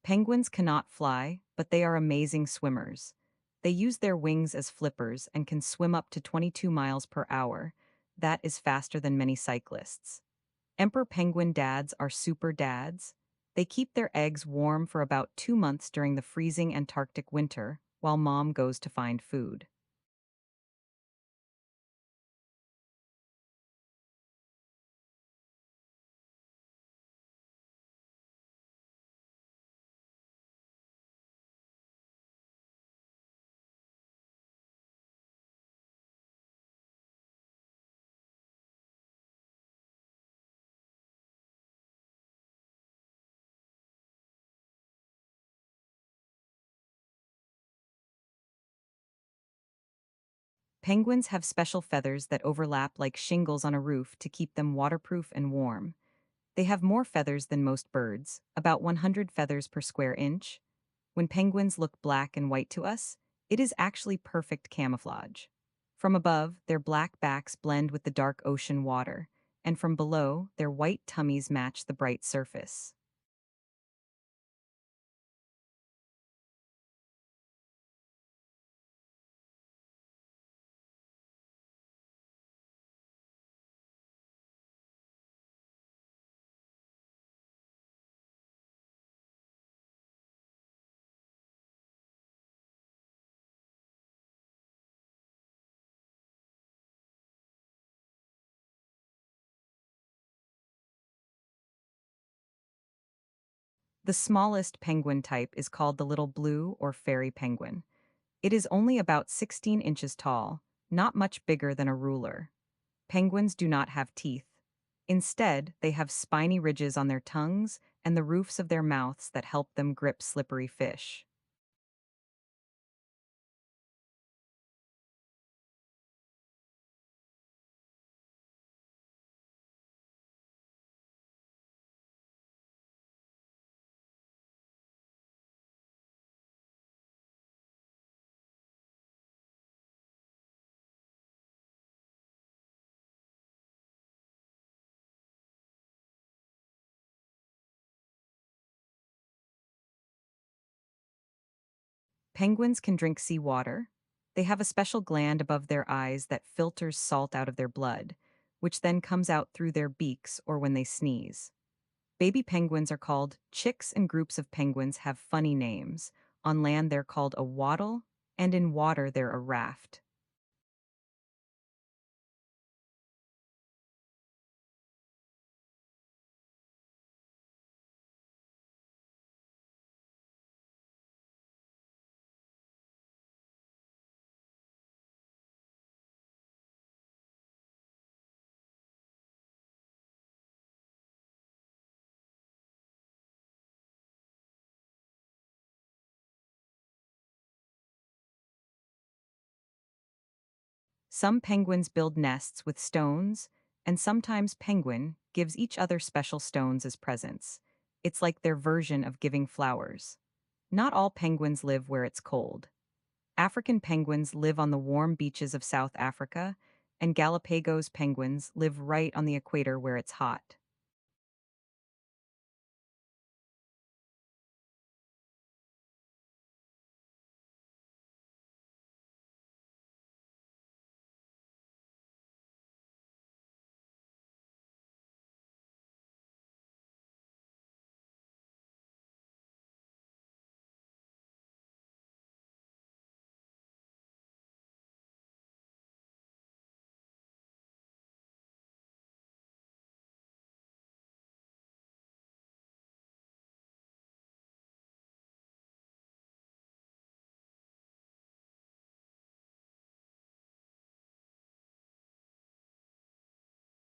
Penguins cannot fly, but they are amazing swimmers. They use their wings as flippers and can swim up to 22 miles per hour. That is faster than many cyclists. Emperor penguin dads are super dads. They keep their eggs warm for about 2 months during the freezing Antarctic winter, while mom goes to find food. Penguins have special feathers that overlap like shingles on a roof to keep them waterproof and warm. They have more feathers than most birds, about 100 feathers per square inch. When penguins look black and white to us, it is actually perfect camouflage. From above, their black backs blend with the dark ocean water, and from below, their white tummies match the bright surface. The smallest penguin type is called the little blue or fairy penguin. It is only about 16 inches tall, not much bigger than a ruler. Penguins do not have teeth. Instead, they have spiny ridges on their tongues and the roofs of their mouths that help them grip slippery fish. Penguins can drink seawater. They have a special gland above their eyes that filters salt out of their blood, which then comes out through their beaks or when they sneeze. Baby penguins are called chicks, and groups of penguins have funny names. On land, they're called a waddle, and in water, they're a raft. Some penguins build nests with stones, and sometimes penguin gives each other special stones as presents. It's like their version of giving flowers. Not all penguins live where it's cold. African penguins live on the warm beaches of South Africa, and Galapagos penguins live right on the equator where it's hot.